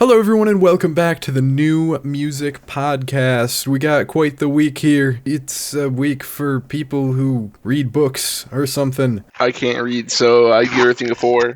Hello everyone and welcome back to the New Music Podcast. We got quite the week here. It's a week for people who read books or something. I can't read, so I give everything a 4.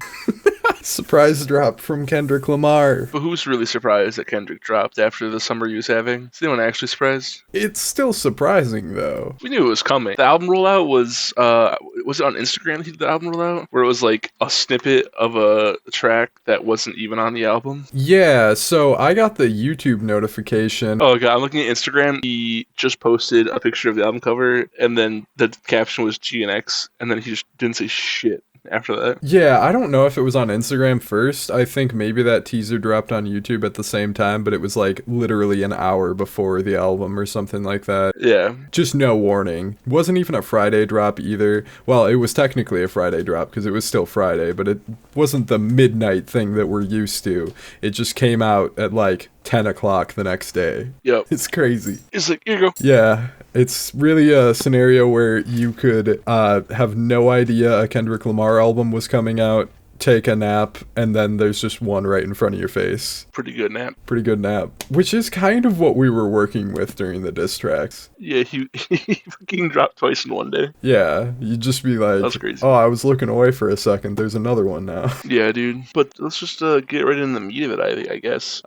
Surprise drop from Kendrick Lamar. But who's really surprised that Kendrick dropped after the summer he was having? Is anyone actually surprised? It's still surprising though. We knew it was coming. The album rollout was it on Instagram that he did the album rollout? Where it was like a snippet of a track that wasn't even on the album? Yeah, so I got the YouTube notification. Oh god, I'm looking at Instagram. He just posted a picture of the album cover, and then the caption was G and X, and then he just didn't say shit after that. Yeah, I don't know if it was on Instagram first. I think maybe that teaser dropped on YouTube at the same time, but it was like literally an hour before the album or something like that. Yeah. Just no warning. Wasn't even a Friday drop either. Well, it was technically a Friday drop because it was still Friday, but it wasn't the midnight thing that we're used to. It just came out at like 10 o'clock the next day. Yep. It's crazy. It's like, here you go. Yeah. It's really a scenario where you could have no idea a Kendrick Lamar album was coming out, take a nap, and then there's just one right in front of your face. Pretty good nap. Pretty good nap. Which is kind of what we were working with during the diss tracks. Yeah, he fucking dropped twice in one day. Yeah, you'd just be like, that's crazy. Oh, I was looking away for a second. There's another one now. Yeah, dude. But let's just get right in the meat of it, I guess.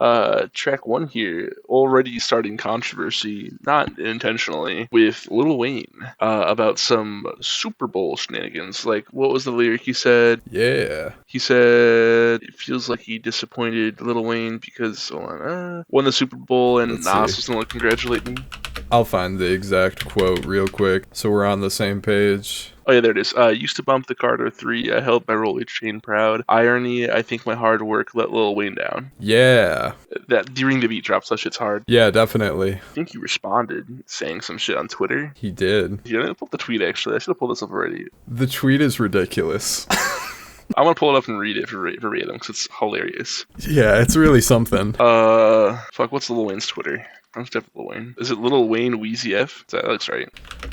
Track 1 here, already starting controversy, not intentionally, with Lil Wayne about some Super Bowl shenanigans. Like, what was the lyric he said? Yeah. He said it feels like he disappointed Lil Wayne because won the Super Bowl and Nas was gonna congratulate me. I'll find the exact quote real quick so we're on the same page. Oh yeah, there it is. Used to bump the Carter 3. I held my rollie chain proud. Irony, I think my hard work let Lil Wayne down. Yeah. That during the beat drops, that shit's hard. Yeah, definitely. I think he responded saying some shit on Twitter. He did. Yeah, I pulled the tweet actually. I should have pulled this up already. The tweet is ridiculous. I want to pull it up and read it verbatim because it's hilarious. Yeah, it's really something. Fuck, what's Lil Wayne's Twitter? I'm definitely Lil Wayne. Is it Lil Wayne Wheezy F? That looks right.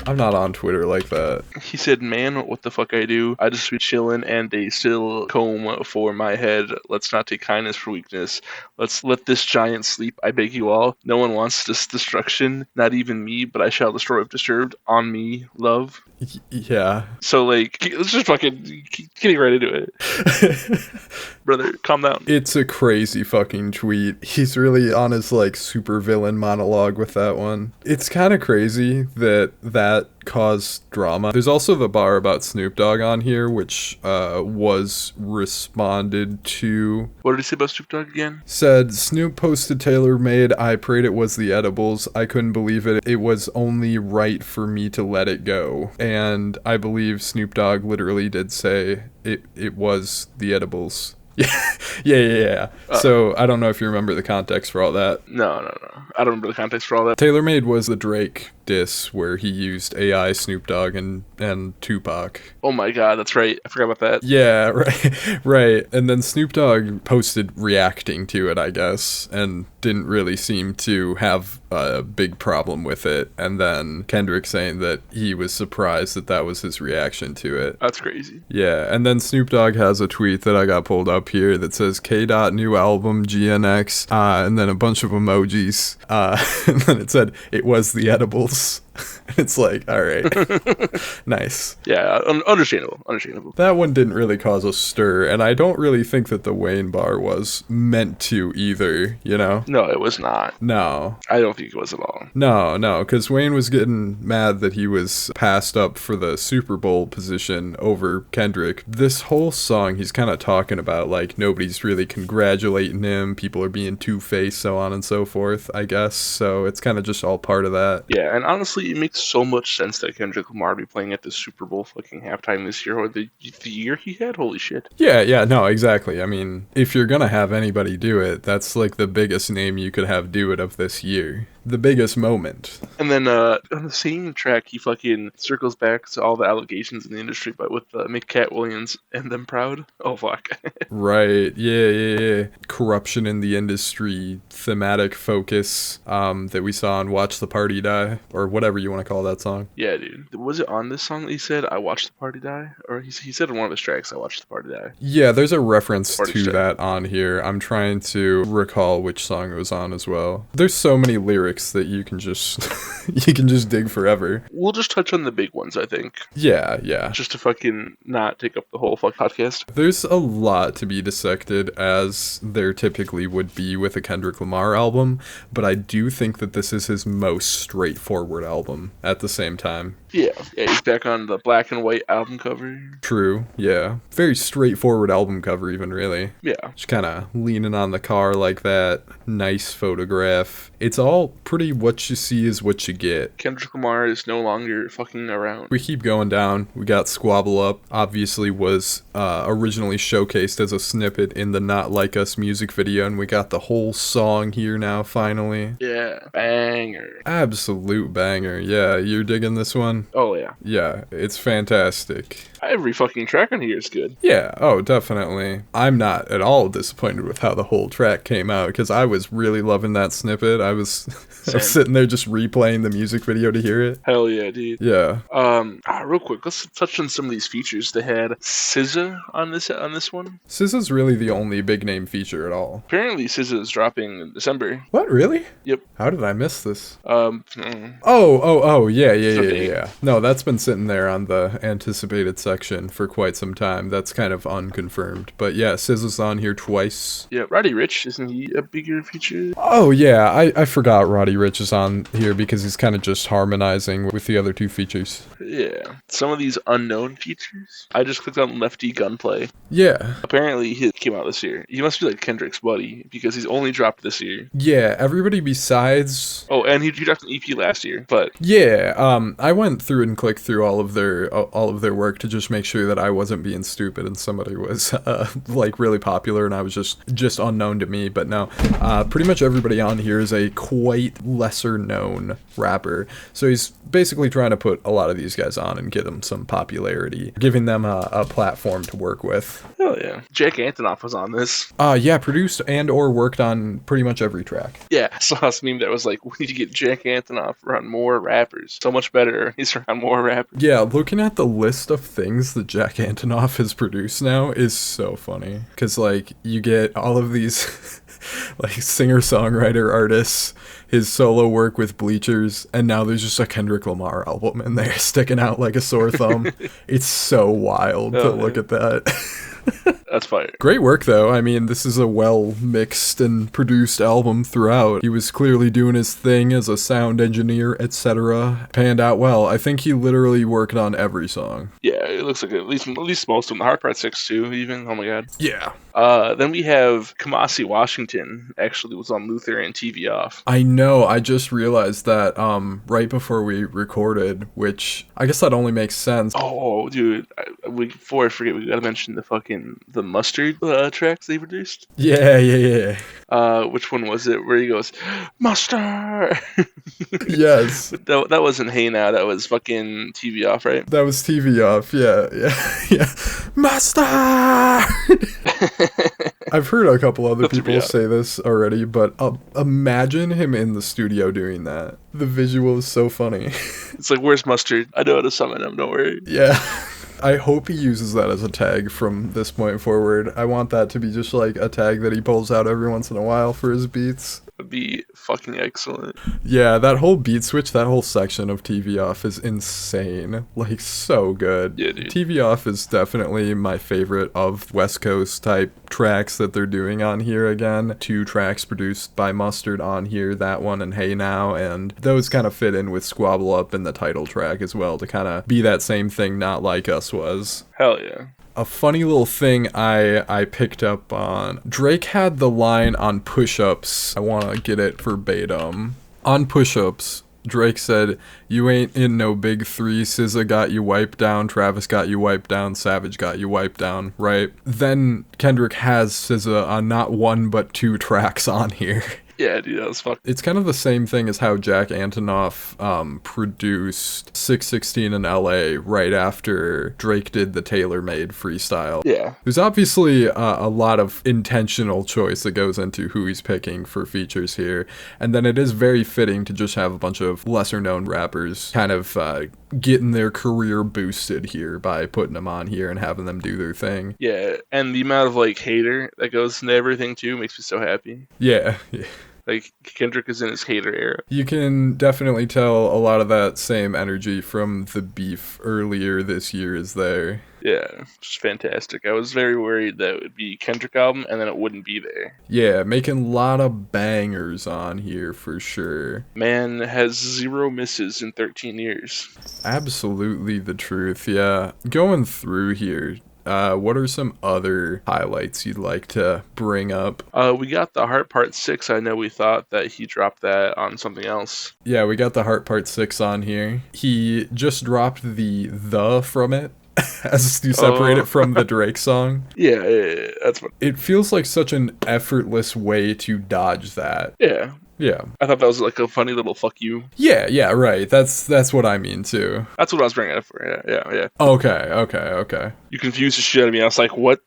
I'm not on Twitter like that. He said, man, what the fuck I do? I just be chillin' and they still comb for my head. Let's not take kindness for weakness. Let's let this giant sleep, I beg you all. No one wants this destruction. Not even me, but I shall destroy if disturbed. On me, love. Yeah. So, like, let's just fucking getting right into it. Brother, calm down. It's a crazy fucking tweet. He's really on his, like, super villain monologue with that one. It's kind of crazy that caused drama. There's also the bar about Snoop Dogg on here, which was responded to. What did he say about Snoop Dogg again? Said, Snoop posted Taylor made, I prayed it was the edibles. I couldn't believe it. It was only right for me to let it go. And I believe Snoop Dogg literally did say it was the edibles. Yeah. So I don't know if you remember the context for all that. No. I don't remember the context for all that. Taylor Made was the Drake diss where he used AI, Snoop Dogg, and Tupac. Oh my god, that's right. I forgot about that. Yeah, right. And then Snoop Dogg posted reacting to it, I guess, and didn't really seem to have a big problem with it. And then Kendrick saying that he was surprised that was his reaction to it. That's crazy. Yeah, and then Snoop Dogg has a tweet that I got pulled up here that says K. New album GNX, and then a bunch of emojis, and then it said it was the edibles. It's like, all right. Nice. Yeah, understandable. That one didn't really cause a stir, and I don't really think that the Wayne bar was meant to either, you know? No, it was not. No. I don't think it was at all. No, because Wayne was getting mad that he was passed up for the Super Bowl position over Kendrick. This whole song, he's kind of talking about, like, nobody's really congratulating him, people are being two-faced, so on and so forth, I guess, so it's kind of just all part of that. Yeah, and honestly, it makes so much sense that Kendrick Lamar be playing at the Super Bowl fucking halftime this year, or the year he had. Holy shit. Yeah, no, exactly. I mean, if you're gonna have anybody do it, that's like the biggest name you could have do it of this year. the biggest moment. And then on the same track, he fucking circles back to all the allegations in the industry, but with Make Cat Williams and Them Proud. Oh, fuck. Right. Yeah. Corruption in the industry, thematic focus that we saw on Watch the Party Die, or whatever you want to call that song. Yeah, dude. Was it on this song that he said, I watched the party die? Or he said in one of his tracks, I watched the party die. Yeah, there's a reference Party to strike. that on here. I'm trying to recall which song it was on as well. There's so many lyrics that you can just you can just dig forever. We'll just touch on the big ones, I think. Yeah. Just to fucking not take up the whole fuck podcast. There's a lot to be dissected, as there typically would be with a Kendrick Lamar album, but I do think that this is his most straightforward album at the same time. Yeah, he's back on the black and white album cover. True, yeah. Very straightforward album cover even, really. Yeah. Just kind of leaning on the car like that. Nice photograph. It's all pretty what you see is what you get. Kendrick Lamar is no longer fucking around. We keep going down. We got Squabble Up. Obviously was originally showcased as a snippet in the Not Like Us music video, and we got the whole song here now, finally. Yeah, banger. Absolute banger. Yeah, you're digging this one? Oh, yeah. Yeah, it's fantastic. Every fucking track on here is good. Yeah, oh, definitely. I'm not at all disappointed with how the whole track came out, because I was really loving that snippet. I was sitting there just replaying the music video to hear it. Hell yeah, dude. Yeah. Real quick, let's touch on some of these features. They had SZA on this one. SZA's really the only big name feature at all. Apparently, SZA is dropping in December. What, really? Yep. How did I miss this? Mm. Oh, yeah. Something. No, that's been sitting there on the anticipated section for quite some time. That's kind of unconfirmed. But yeah, SZA's on here twice. Yeah, Roddy Ricch, isn't he a bigger feature? Oh, yeah, I forgot Roddy Ricch is on here because he's kind of just harmonizing with the other two features. Yeah. Some of these unknown features. I just clicked on Lefty Gunplay. Yeah. Apparently, he came out this year. He must be like Kendrick's buddy because he's only dropped this year. Yeah, everybody besides... Oh, and he dropped an EP last year, but... Yeah, I went through and clicked through all of their work to just make sure that I wasn't being stupid and somebody was like really popular and I was just unknown to me. But no, pretty much everybody on here is a quite lesser known rapper. So he's basically trying to put a lot of these guys on and give them some popularity, giving them a platform to work with. Hell yeah. Jack Antonoff was on this. Yeah, produced and or worked on pretty much every track. Yeah, I saw this meme that was like, we need to get Jack Antonoff around more rappers. So much better. He's around more rappers. Yeah, looking at the list of things that Jack Antonoff has produced now is so funny. Because, like, you get all of these, like, singer-songwriter artists, his solo work with Bleachers, and now there's just a Kendrick Lamar album in there sticking out like a sore thumb. It's so wild to look at that. That's fire. Great work, though. I mean, this is a well-mixed and produced album throughout. He was clearly doing his thing as a sound engineer, etc. Panned out well. I think he literally worked on every song. Yeah, it looks like at least most of them. The Hard Part 6 too, even. Oh my god. Yeah. Then we have Kamasi Washington actually was on Luther and TV Off. I know, I just realized that right before we recorded, which I guess that only makes sense. Oh, dude. Before I forget, we gotta mention the Mustard tracks they produced. Yeah. Which one was it where he goes, Mustard? Yes. That wasn't Hey Now, that was fucking TV Off, right? That was TV Off, yeah. Mustard! I've heard a couple other people say this already, but imagine him in the studio doing that. The visual is so funny. It's like, where's Mustard? I know how to summon him, don't worry. Yeah. I hope he uses that as a tag from this point forward. I want that to be just like a tag that he pulls out every once in a while for his beats. Would be fucking excellent. Yeah, that whole beat switch, that whole section of TV Off is insane. Like, so good. Yeah, dude. TV Off is definitely my favorite of West Coast type tracks that they're doing on here again. 2 tracks produced by Mustard on here, that one and Hey Now, and those kind of fit in with Squabble Up in the title track as well to kind of be that same thing Not Like Us was. Hell yeah. A funny little thing I picked up on. Drake had the line on Push-Ups. I want to get it verbatim. On Push-Ups, Drake said, "You ain't in no big 3. SZA got you wiped down. Travis got you wiped down. Savage got you wiped down," right? Then Kendrick has SZA on not 1 but 2 tracks on here. Yeah, dude, that was fuck. It's kind of the same thing as how Jack Antonoff produced 616 in LA right after Drake did the tailor-made freestyle. Yeah. There's obviously a lot of intentional choice that goes into who he's picking for features here, and then it is very fitting to just have a bunch of lesser-known rappers kind of getting their career boosted here by putting them on here and having them do their thing. Yeah, and the amount of like hater that goes into everything too makes me so happy. Yeah. Like Kendrick is in his hater era. You can definitely tell a lot of that same energy from the beef earlier this year is there. Yeah, just fantastic. I was very worried that it would be Kendrick album and then it wouldn't be there. Yeah, making a lot of bangers on here for sure. Man has 0 misses in 13 years. Absolutely the truth, yeah. Going through here, what are some other highlights you'd like to bring up? We got the Heart Part 6. I know we thought that he dropped that on something else. Yeah, we got the Heart Part 6 on here. He just dropped the from it. As to separate it from the Drake song. Yeah, that's what. It feels like such an effortless way to dodge that. Yeah. Yeah. I thought that was like a funny little fuck you. Yeah, right. That's what I mean too. That's what I was bringing it for. Yeah. Okay. You confused the shit out of me. I was like, what?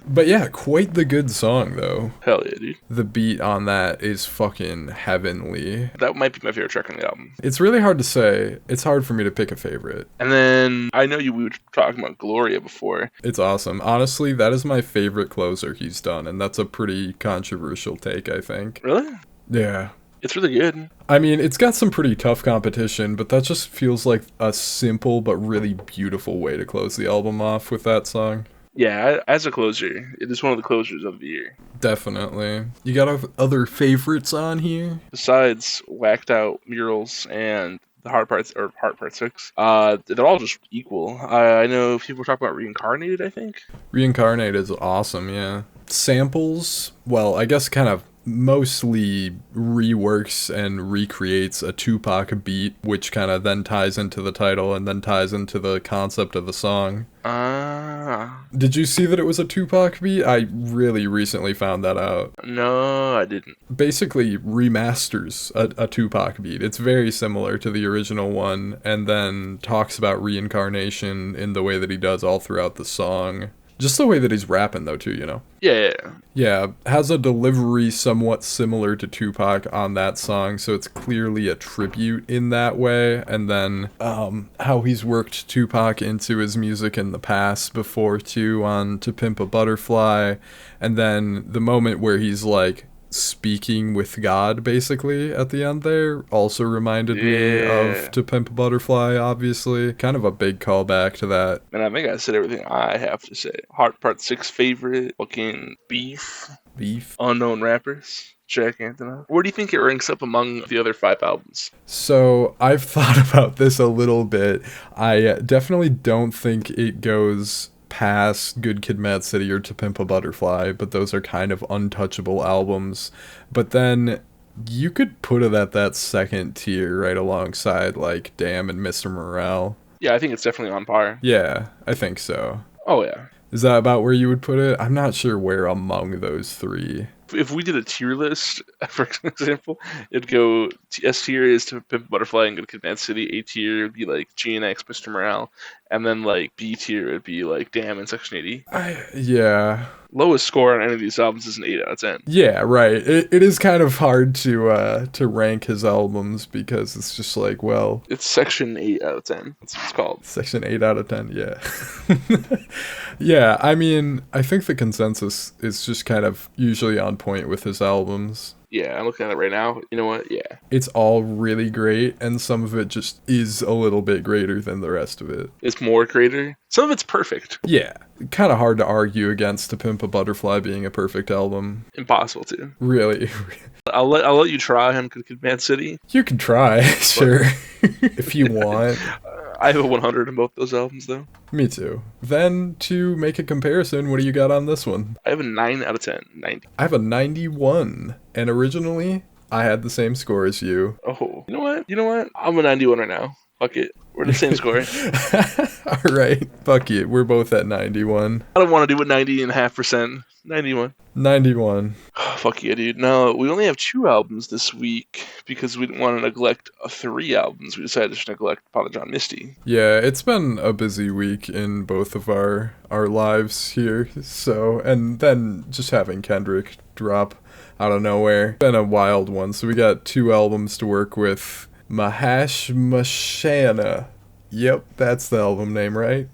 But yeah, quite the good song though. Hell yeah, dude. The beat on that is fucking heavenly. That might be my favorite track on the album. It's really hard to say. It's hard for me to pick a favorite. And then I know we were talking about Gloria before. It's awesome. Honestly, that is my favorite closer he's done, and that's a pretty controversial take, I think. Really? Yeah. It's really good. I mean, it's got some pretty tough competition, but that just feels like a simple but really beautiful way to close the album off with that song. Yeah, as a closer, it is one of the closers of the year. Definitely. You got other favorites on here? Besides Whacked Out Murals and the Heart Part 6, they're all just equal. I know people talk about Reincarnated, I think. Reincarnate is awesome, yeah. Samples, well, I guess kind of mostly reworks and recreates a Tupac beat, which kind of then ties into the title and then ties into the concept of the song. Did you see that it was a Tupac beat? I really recently found that out. No, I didn't. Basically remasters a Tupac beat. It's very similar to the original one, and then talks about reincarnation in the way that he does all throughout the song. Just the way that he's rapping, though, too, you know? Yeah. Yeah, has a delivery somewhat similar to Tupac on that song, so it's clearly a tribute in that way. And then how he's worked Tupac into his music in the past before, too, on To Pimp a Butterfly. And then the moment where he's, like, speaking with God, basically, at the end there, also reminded me of To Pimp a Butterfly, obviously. Kind of a big callback to that. And I think I said everything I have to say. Heart Part 6 favorite, fucking Beef. Unknown rappers. Jack Antonoff. Where do you think it ranks up among the other 5 albums? So I've thought about this a little bit. I definitely don't think it goes past Good Kid, Mad City or To Pimp a Butterfly, but those are kind of untouchable albums. But then you could put it at that second tier right alongside like Damn and Mr. Morale. Yeah, I think it's definitely on par. Yeah, I think so. Oh yeah. Is that about where you would put it? I'm not sure where among those 3. If we did a tier list, for example, it'd go S tier is To Pimp a Butterfly and Good Kid, Mad City. A tier would be like GNX, Mr. Morale, and then like B tier would be like Damn and Section 80. Yeah. Lowest score on any of these albums is an 8 out of 10. Yeah, right. It is kind of hard to rank his albums because it's just like, well, it's Section 8 out of 10. That's what it's called. Section 8 out of 10, yeah. Yeah, I mean, I think the consensus is just kind of usually on point with his albums. Yeah, I'm looking at it right now. You know what? Yeah. It's all really great, and some of it just is a little bit greater than the rest of it. It's more greater. Some of it's perfect. Yeah. Kind of hard to argue against To Pimp a Butterfly being a perfect album. Impossible to. Really. I'll let you try him, Good Kid, Mad City. You can try, sure. If you want. I have a 100 in both those albums, though. Me too. Then, to make a comparison, what do you got on this one? I have a 9 out of 10. 90. I have a 91. And originally, I had the same score as you. Oh, you know what? I'm a 91 right now. Fuck it. We're the same score. All right. Fuck it. We're both at 91. I don't want to do it 90.5%. 91. 91. Fuck yeah, dude. No, we only have 2 albums this week because we didn't want to neglect 3 albums. We decided to neglect Father John Misty. Yeah, it's been a busy week in both of our lives here. So, and then just having Kendrick drop out of nowhere. Been a wild one. So we got 2 albums to work with. Mahashmashana. Yep, that's the album name, right?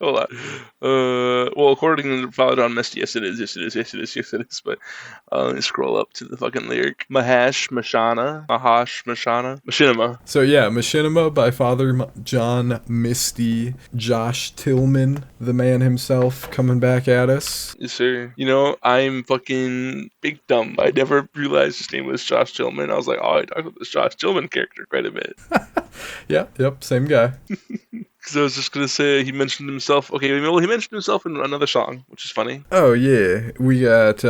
Hold on. Well, according to Father John Misty, yes it is. But let me scroll up to the fucking lyric. Mahashmashana. Machinima. So yeah, Machinima by Father John Misty. Josh Tillman, the man himself, coming back at us. Yes, sir. You know, I'm fucking big dumb. I never realized his name was Josh Tillman. I was like, oh, I talked about this Josh Tillman character quite a bit. Yeah, yep, same guy. Because I was just going to say, he mentioned himself. Okay, well, he mentioned himself in another song, which is funny. Oh, yeah. We got,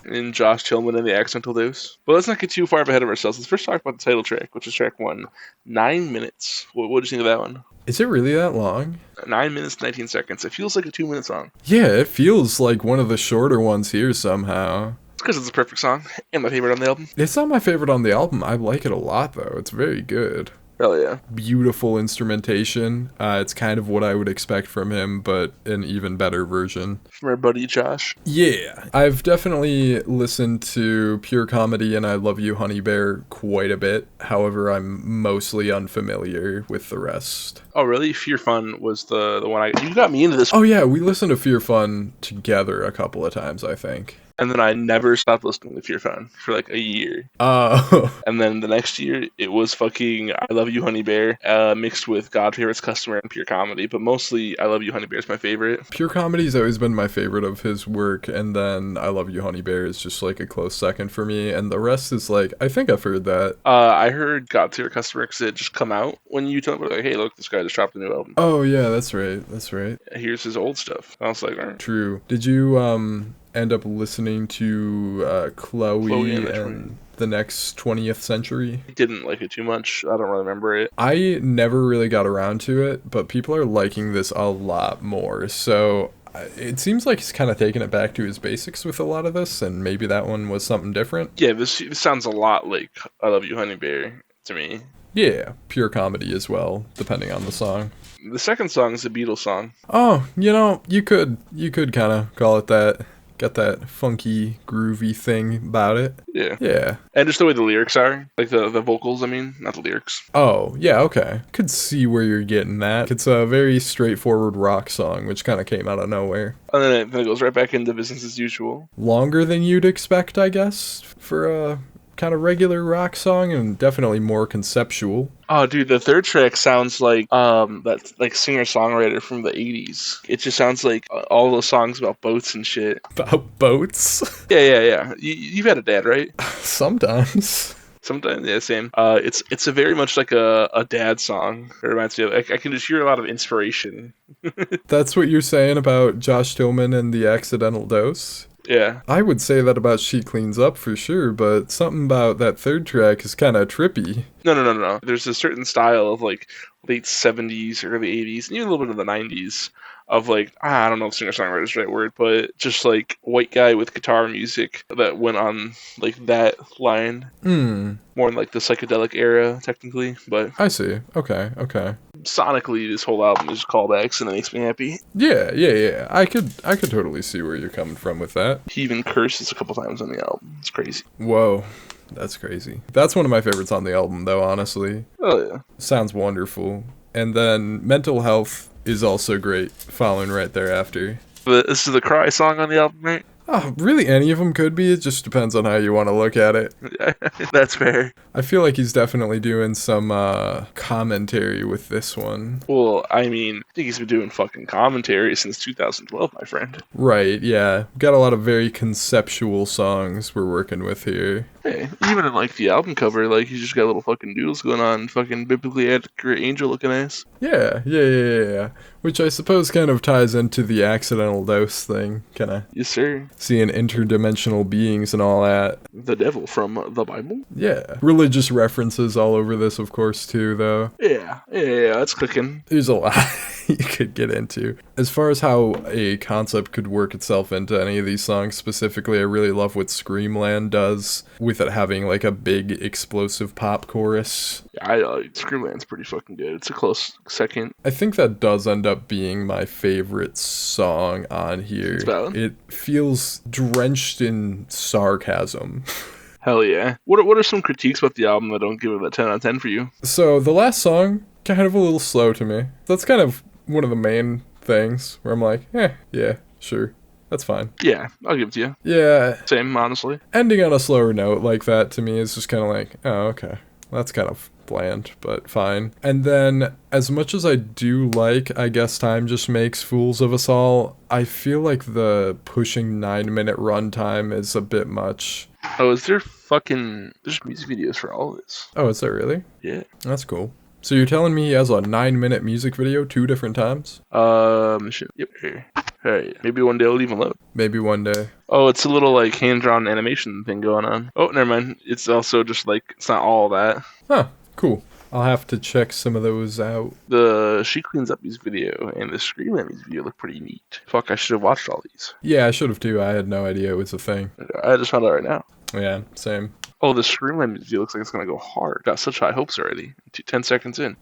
in Josh Tillman and the Accidental Dose. But let's not get too far ahead of ourselves. Let's first talk about the title track, which is track 1. 9 minutes. What did you think of that one? Is it really that long? 9 minutes, 19 seconds. It feels like a 2-minute song. Yeah, it feels like one of the shorter ones here somehow. It's because it's a perfect song, and my favorite on the album. It's not my favorite on the album. I like it a lot, though. It's very good. Hell yeah. Beautiful instrumentation. It's kind of what I would expect from him, but an even better version. From our buddy Josh. Yeah. I've definitely listened to Pure Comedy and I Love You, Honey Bear quite a bit. However, I'm mostly unfamiliar with the rest. Oh, really? Fear Fun was the one you got me into this. Oh, yeah. We listened to Fear Fun together a couple of times, I think. And then I never stopped listening to Fear Fun for like a year. Oh. And then the next year, it was fucking I Love You, Honey Bear, mixed with God Favorites Customer and Pure Comedy. But mostly, I Love You, Honey Bear is my favorite. Pure Comedy's always been my favorite of his work. And then I Love You, Honey Bear is just like a close second for me. And the rest is like, I think I've heard that. I heard God Favorites Customer because it just come out when you told me, like, hey, look, this guy just dropped a new album. Oh, yeah, that's right. That's right. Here's his old stuff. I was like, all right. True. Did you, end up listening to Chloe and the Next 20th Century? I didn't like it too much. I don't really remember it. I never really got around to it, but people are liking this a lot more. So it seems like he's kind of taking it back to his basics with a lot of this, and maybe that one was something different. Yeah, this sounds a lot like I Love You, Honey Bear to me. Yeah, Pure Comedy as well, depending on the song. The second song is a Beatles song. Oh, you could kind of call it that. Got that funky, groovy thing about it. Yeah. Yeah. And just the way the lyrics are. Like the vocals, I mean, not the lyrics. Oh, yeah, okay. Could see where you're getting that. It's a very straightforward rock song, which kind of came out of nowhere. And then it goes right back into business as usual. Longer than you'd expect, I guess, for a kind of regular rock song, and definitely more conceptual. Oh, dude, the third track sounds like that like singer-songwriter from the 80s. It just sounds like all those songs about boats and shit. About boats? Yeah. You've had a dad, right? Sometimes. Sometimes, yeah, same. It's a very much like a dad song. It reminds me of. I can just hear a lot of inspiration. That's what you're saying about Josh Tillman and the Accidental Dose? Yeah. I would say that about She Cleans Up for sure, but something about that third track is kind of trippy. No. There's a certain style of like late 70s, early 80s, and even a little bit of the 90s of like, I don't know if singer-songwriter is the right word, but just like white guy with guitar music that went on like that line. More in like the psychedelic era, technically, but... I see. Okay. Sonically, this whole album is callbacks, and it makes me happy. Yeah. I could totally see where you're coming from with that. He even curses a couple times on the album. It's crazy. Whoa. That's crazy. That's one of my favorites on the album, though, honestly. Oh, yeah. Sounds wonderful. And then Mental Health is also great, following right thereafter. But this is the Cry song on the album, right? Oh, really, any of them could be. It just depends on how you want to look at it. That's fair. I feel like he's definitely doing some commentary with this one. Well, I mean, I think he's been doing fucking commentary since 2012, my friend. Right, yeah. Got a lot of very conceptual songs we're working with here. Hey, even in like the album cover, like he's just got little fucking doodles going on, fucking biblically accurate angel looking ass. Yeah. Which I suppose kind of ties into the accidental dose thing, kind of. Yes, sir. Seeing interdimensional beings and all that. The devil from the Bible? Yeah. Religious references all over this, of course, too, though. Yeah, that's cooking. There's a lot you could get into. As far as how a concept could work itself into any of these songs specifically, I really love what Screamland does with it having like a big explosive pop chorus. Yeah, Screamland's pretty fucking good. It's a close second. I think that does end up being my favorite song on here. It's valid. It feels drenched in sarcasm. Hell yeah. What are some critiques about the album that don't give it a 10 out of 10 for you? So the last song, kind of a little slow to me. That's kind of one of the main things where I'm like, yeah, sure. That's fine. Yeah, I'll give it to you. Yeah. Same, honestly. Ending on a slower note like that to me is just kind of like, oh, okay. That's kind of bland, but fine. And then, as much as I do like, I guess Time Just Makes Fools of Us All, I feel like the pushing 9-minute runtime is a bit much. Oh, there's music videos for all of this. Oh, is that really? Yeah. That's cool. So you're telling me he has a 9-minute music video 2 different times? Shit. Yep. Here. Alright, maybe one day I'll leave him alone. Maybe one day. Oh, it's a little like hand-drawn animation thing going on. Oh, never mind. It's also just like, it's not all that. Huh, cool. I'll have to check some of those out. The She Cleans Up music video and the Screamland music video look pretty neat. Fuck, I should have watched all these. Yeah, I should have too. I had no idea it was a thing. I just found out right now. Yeah, same. Oh, the Screamland music video looks like it's gonna go hard. Got such high hopes already. 10 seconds in.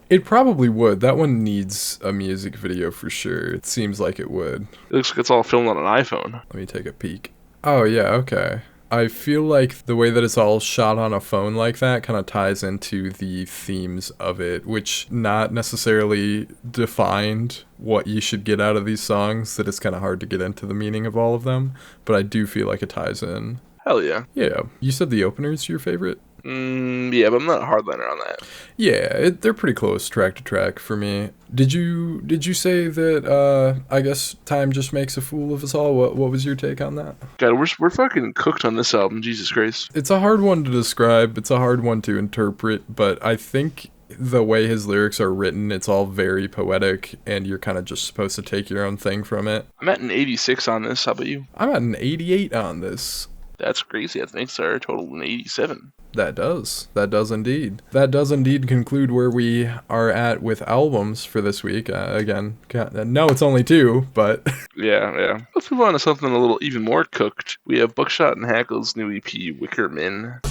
It probably would. That one needs a music video for sure. It seems like it would. It looks like it's all filmed on an iPhone. Let me take a peek. Oh, yeah, okay. I feel like the way that it's all shot on a phone like that kind of ties into the themes of it, which not necessarily defined what you should get out of these songs, that it's kind of hard to get into the meaning of all of them, but I do feel like it ties in. Hell yeah. Yeah. You said the opener's your favorite? Yeah, but I'm not a hardliner on that. Yeah, they're pretty close track to track for me. Did you say that I guess Time Just Makes a Fool of Us All? What was your take on that? God, we're fucking cooked on this album, Jesus Christ. It's a hard one to describe, it's a hard one to interpret, but I think the way his lyrics are written, it's all very poetic, and you're kind of just supposed to take your own thing from it. I'm at an 86 on this, how about you? I'm at an 88 on this. That's crazy, that makes our total an 87. That does indeed. That does indeed conclude where we are at with albums for this week. Again, no, it's only 2, but... Yeah. Let's move on to something a little even more cooked. We have Buckshot and Hackle's new EP, WICKERMEN.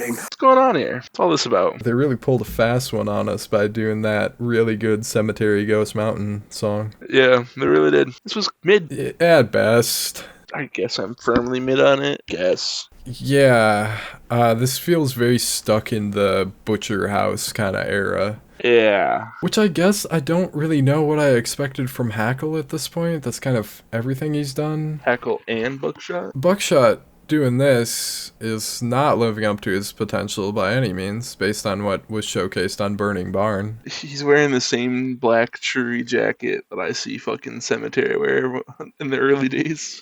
What's going on here? What's all this about? They really pulled a fast one on us by doing that really good Cemetery Ghost Mountain song. Yeah, they really did. This was mid. At best. I guess I'm firmly mid on it. Guess. Yeah, this feels very stuck in the Butcher House kind of era. Yeah. Which I guess I don't really know what I expected from Hackle at this point. That's kind of everything he's done. Hackle and Buckshot? Buckshot doing this is not living up to his potential by any means, based on what was showcased on Burning Barn. He's wearing the same black Tree jacket that I see fucking Cemetery wear in the early days.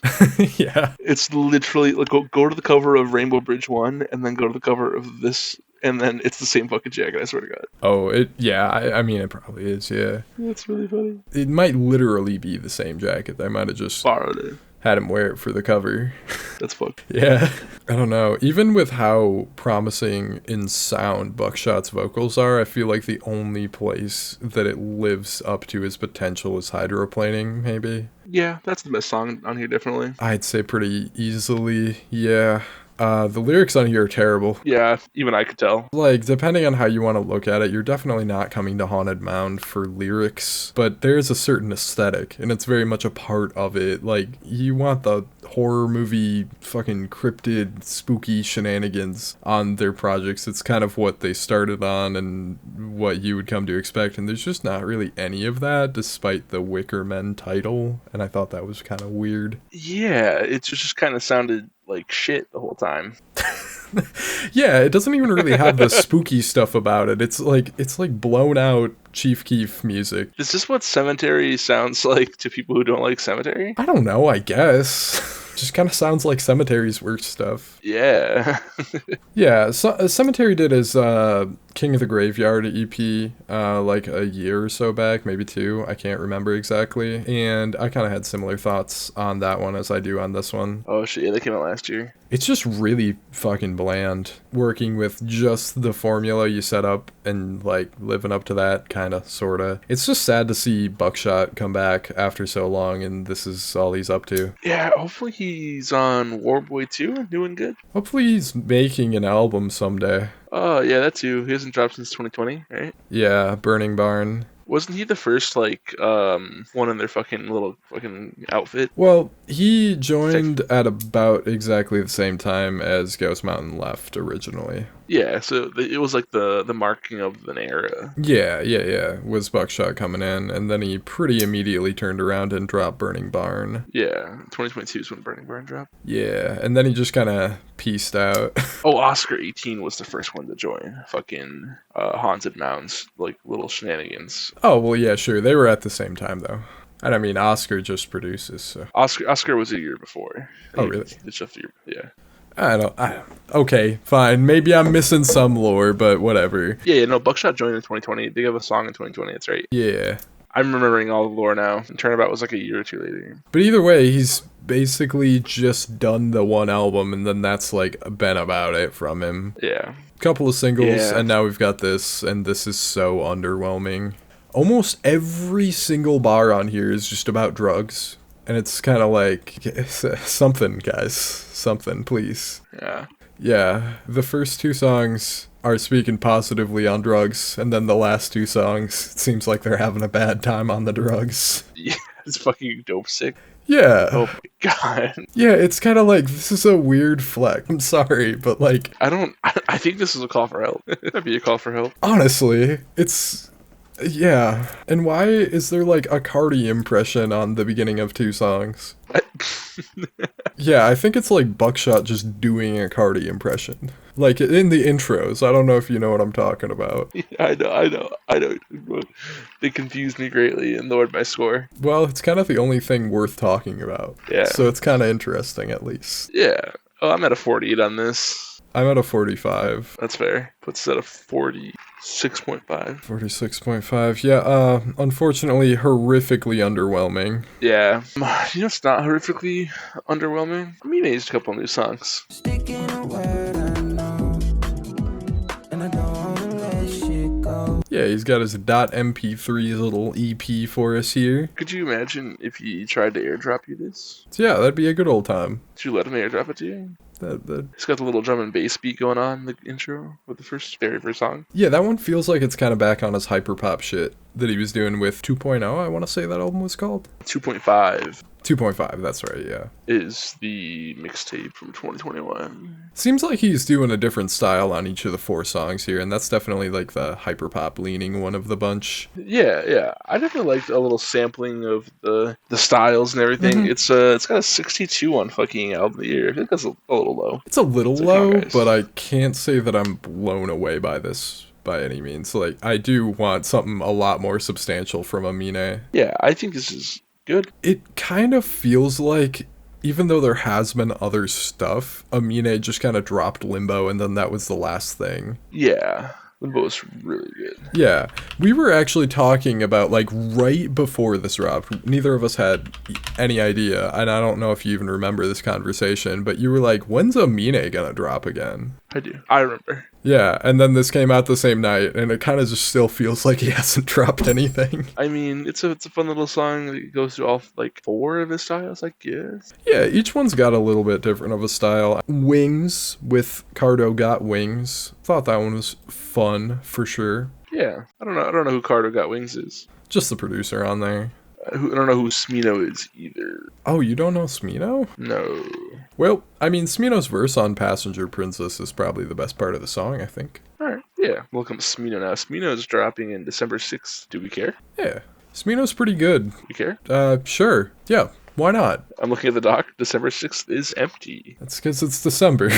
Yeah. It's literally, like, go to the cover of Rainbow Bridge 1, and then go to the cover of this, and then it's the same fucking jacket, I swear to God. Oh, I mean, it probably is, yeah. That's really funny. It might literally be the same jacket. They might have just borrowed it. Had him wear it for the cover. That's fucked. Yeah. I don't know. Even with how promising in sound Buckshot's vocals are, I feel like the only place that it lives up to his potential is Hydroplaning, maybe. Yeah, that's the best song on here, definitely. I'd say pretty easily, yeah. The lyrics on here are terrible. Yeah, even I could tell. Like, depending on how you want to look at it, you're definitely not coming to Haunted Mound for lyrics, but there's a certain aesthetic, and it's very much a part of it. Like, you want the horror movie fucking cryptid, spooky shenanigans on their projects. It's kind of what they started on and what you would come to expect, and there's just not really any of that, despite the WICKERMEN title, and I thought that was kind of weird. Yeah, it just kind of sounded like shit the whole time. Yeah, it doesn't even really have the spooky stuff about it. It's like blown out Chief Keef music. Is this what Cemetery sounds like to people who don't like Cemetery? I don't know, I guess. Just kind of sounds like Cemetery's worst stuff. Yeah. Yeah, so, Cemetery did his King of the Graveyard EP like a year or so back, maybe 2, I can't remember exactly. And I kind of had similar thoughts on that one as I do on this one. Oh shit, yeah, they came out last year. It's just really fucking bland, working with just the formula you set up and like living up to that, kind of, sort of. It's just sad to see Buckshot come back after so long and this is all he's up to. Yeah, hopefully he's on Warboy 2 and doing good. Hopefully he's making an album someday. Oh, yeah, that too. He hasn't dropped since 2020, right? Yeah, Burning Barn. Wasn't he the first, like, one in their fucking little fucking outfit? Well, he joined at about exactly the same time as Ghost Mountain left originally. Yeah, so it was like the marking of an era. Yeah. Was Buckshot coming in, and then he pretty immediately turned around and dropped Burning Barn. Yeah, 2022 is when Burning Barn dropped. Yeah, and then he just kind of peaced out. Oh, Oscar 18 was the first one to join. Fucking Haunted Mounds, like little shenanigans. Oh, well, yeah, sure. They were at the same time, though. And I mean, Oscar just produces, so. Oscar was a year before. Oh, really? It's just a year, yeah. I don't. Okay, fine. Maybe I'm missing some lore, but whatever. Yeah, no, Buckshot joined in 2020. They have a song in 2020, that's right. Yeah. I'm remembering all the lore now. And Turnabout was like a year or two later. But either way, he's basically just done the one album, and then that's like been about it from him. Yeah. Couple of singles, Yeah. and now we've got this, and this is so underwhelming. Almost every single bar on here is just about drugs. And it's kind of like, something, guys. Something, please. Yeah. Yeah, the first 2 songs are speaking positively on drugs, and then the last 2 songs, it seems like they're having a bad time on the drugs. Yeah, it's fucking dope sick. Yeah. Oh my god. Yeah, it's kind of like, this is a weird flex. I'm sorry, but like... I think this is a call for help. That'd be a call for help. Honestly, it's... Yeah. And why is there like a Cardi impression on the beginning of 2 songs? Yeah, I think it's like Buckshot just doing a Cardi impression. Like in the intros. I don't know if you know what I'm talking about. Yeah, I know. They confused me greatly and lowered my score. Well, it's kind of the only thing worth talking about. Yeah. So it's kind of interesting at least. Yeah. Oh, I'm at a 48 on this. I'm at a 45. That's fair. Puts it at a 46.5. 46.5. Yeah, unfortunately, horrifically underwhelming. Yeah. You know, it's not horrifically underwhelming. I mean, he's a couple new songs. Sticking a word I know, and I don't wanna let shit go. Yeah, he's got his .mp3 little EP for us here. Could you imagine if he tried to airdrop you this? So yeah, that'd be a good old time. Did you let him airdrop it to you? That It's got the little drum and bass beat going on in the intro with the very first song. Yeah, that one feels like it's kind of back on his hyperpop shit that he was doing with 2.0, I want to say that album was called. 2.5 2.5, that's right, yeah. is the mixtape from 2021. Seems like he's doing a different style on each of the 4 songs here, and that's definitely like the hyperpop leaning one of the bunch. Yeah. I definitely liked a little sampling of the styles and everything. Mhm. It's got a 62 on fucking album of the year. I think that's a little low. It's a little It's like, low, oh, guys. but I can't say that I'm blown away by this by any means. Like, I do want something a lot more substantial from Amine. Yeah, I think this is good. It kind of feels like, even though there has been other stuff, Amine just kind of dropped Limbo, and then that was the last thing. Yeah, Limbo's really good. Yeah, we were actually talking about, like, right before this dropped, neither of us had any idea, and I don't know if you even remember this conversation, but you were like, when's Amine gonna drop again? I do. I remember. Yeah, and then this came out the same night, and it kind of just still feels like he hasn't dropped anything. I mean, it's a fun little song that goes through all, like, 4 of his styles, I guess. Yeah, each one's got a little bit different of a style. Wings with Cardo Got Wings. Thought that one was fun, for sure. Yeah. I don't know who Carter Got Wings is. Just the producer on there. I don't know who Smino is either. Oh, you don't know Smino? No. Well, I mean, Smino's verse on Passenger Princess is probably the best part of the song, I think. Alright, yeah. Welcome to Smino now. Smino's dropping in December 6th. Do we care? Yeah. Smino's pretty good. We care? Sure. Yeah, why not? I'm looking at the doc. December 6th is empty. That's because it's December.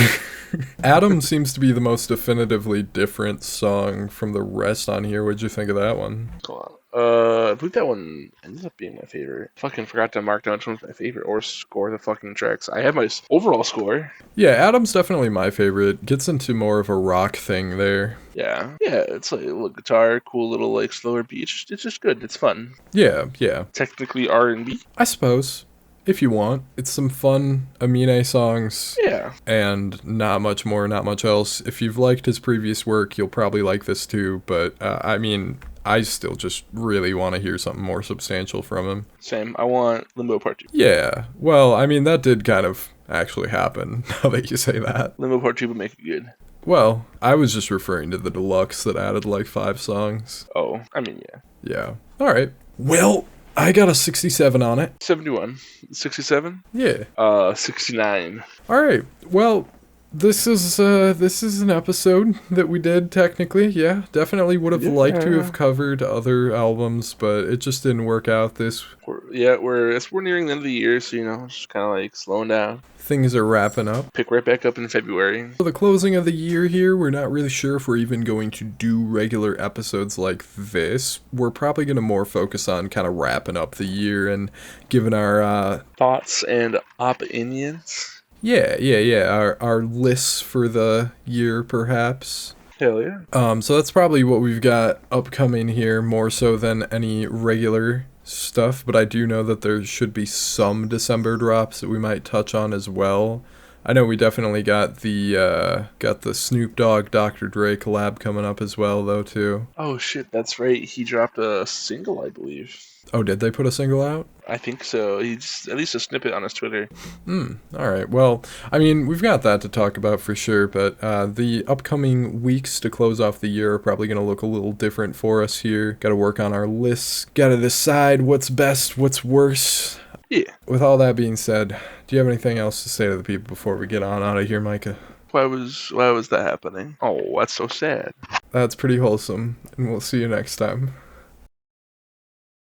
Adam seems to be the most definitively different song from the rest on here. What'd you think of that one? Hold on. I believe that one ended up being my favorite. Fucking forgot to mark down which one's my favorite or score the fucking tracks. I have my overall score. Yeah, Adam's definitely my favorite. Gets into more of a rock thing there. Yeah, it's like a little guitar, cool little like slower beat. It's just good. It's fun. Yeah. Technically R&B. I suppose. If you want. It's some fun Amine songs. Yeah. And not much more, not much else. If you've liked his previous work, you'll probably like this too. But, I mean, I still just really want to hear something more substantial from him. Same. I want Limbo Part 2. Yeah. Well, I mean, that did kind of actually happen, now that you say that. Limbo Part 2 would make it good. Well, I was just referring to the deluxe that added like 5 songs. Oh, I mean, yeah. Yeah. All right. Well, I got a 67 on it. 71. 67? Yeah. 69. All right. Well, this is an episode that we did technically. Yeah, definitely would have liked to have covered other albums, but it just didn't work out. We're nearing the end of the year, so just kind of like slowing down. Things are wrapping up. Pick right back up in February. For the closing of the year here, we're not really sure if we're even going to do regular episodes like this. We're probably going to more focus on kind of wrapping up the year and giving our thoughts and opinions. Yeah. Our lists for the year, perhaps. Hell yeah. So that's probably what we've got upcoming here, more so than any regular stuff, but I do know that there should be some December drops that we might touch on as well. I know we definitely got the Snoop Dogg Dr. Dre collab coming up as well, though, too. Oh shit, that's right. He dropped a single, I believe. Oh, did they put a single out? I think so. He's at least a snippet on his Twitter. All right. Well, I mean, we've got that to talk about for sure, but the upcoming weeks to close off the year are probably going to look a little different for us here. Got to work on our lists. Got to decide what's best, what's worse. Yeah. With all that being said, do you have anything else to say to the people before we get on out of here, Micah? Why was that happening? Oh, that's so sad. That's pretty wholesome, and we'll see you next time.